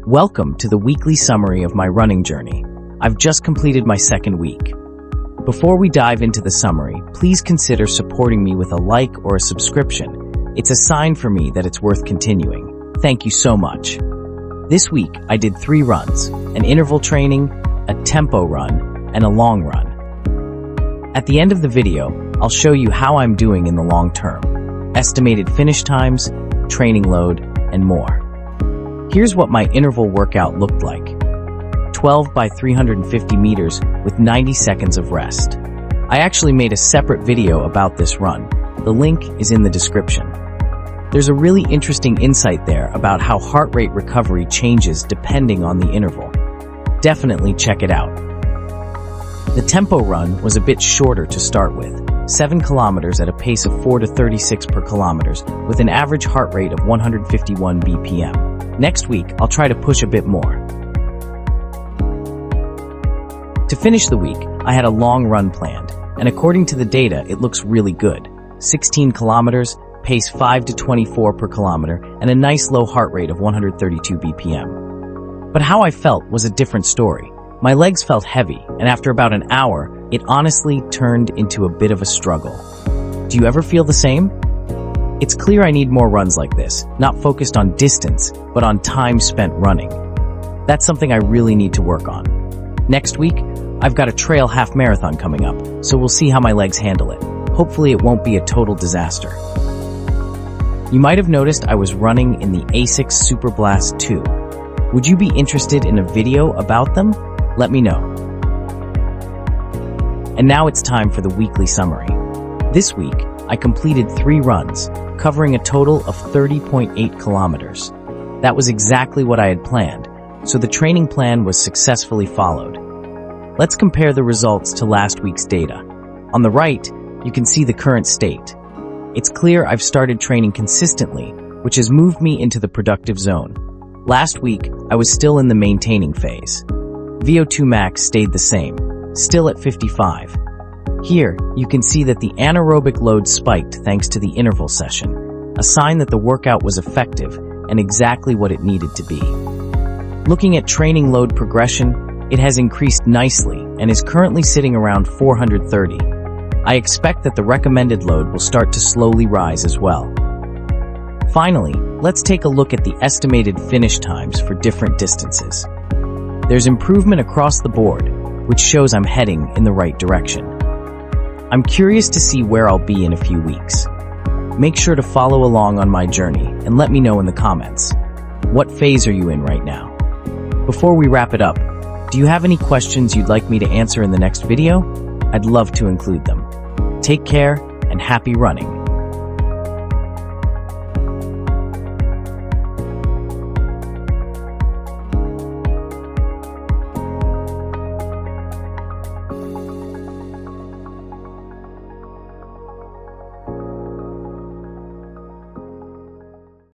Welcome to the weekly summary of my running journey. I've just completed my second week. Before we dive into the summary, please consider supporting me with a like or a subscription. It's a sign for me that it's worth continuing. Thank you so much. This week, I did 3 runs, an interval training, a tempo run, and a long run. At the end of the video, I'll show you how I'm doing in the long term, estimated finish times, training load, and more. Here's what my interval workout looked like. 12 by 350 meters with 90 seconds of rest. I actually made a separate video about this run. The link is in the description. There's a really interesting insight there about how heart rate recovery changes depending on the interval. Definitely check it out. The tempo run was a bit shorter to start with, 7 kilometers at a pace of 4 to 36 per kilometers with an average heart rate of 151 BPM. Next week, I'll try to push a bit more. To finish the week, I had a long run planned, and according to the data, it looks really good. 16 kilometers, pace 5 to 24 per kilometer, and a nice low heart rate of 132 BPM. But how I felt was a different story. My legs felt heavy, and after about an hour, it honestly turned into a bit of a struggle. Do you ever feel the same? It's clear I need more runs like this, not focused on distance, but on time spent running. That's something I really need to work on. Next week, I've got a trail half marathon coming up, so we'll see how my legs handle it. Hopefully it won't be a total disaster. You might have noticed I was running in the ASICS Superblast 2. Would you be interested in a video about them? Let me know. And now it's time for the weekly summary. This week, I completed 3 runs, covering a total of 30.8 kilometers. That was exactly what I had planned, so the training plan was successfully followed. Let's compare the results to last week's data. On the right, you can see the current state. It's clear I've started training consistently, which has moved me into the productive zone. Last week, I was still in the maintaining phase. VO2 max stayed the same, still at 55. Here, you can see that the anaerobic load spiked thanks to the interval session, a sign that the workout was effective and exactly what it needed to be. Looking at training load progression, it has increased nicely and is currently sitting around 430. I expect that the recommended load will start to slowly rise as well. Finally, let's take a look at the estimated finish times for different distances. There's improvement across the board, which shows I'm heading in the right direction. I'm curious to see where I'll be in a few weeks. Make sure to follow along on my journey and let me know in the comments. What phase are you in right now? Before we wrap it up, do you have any questions you'd like me to answer in the next video? I'd love to include them. Take care and happy running.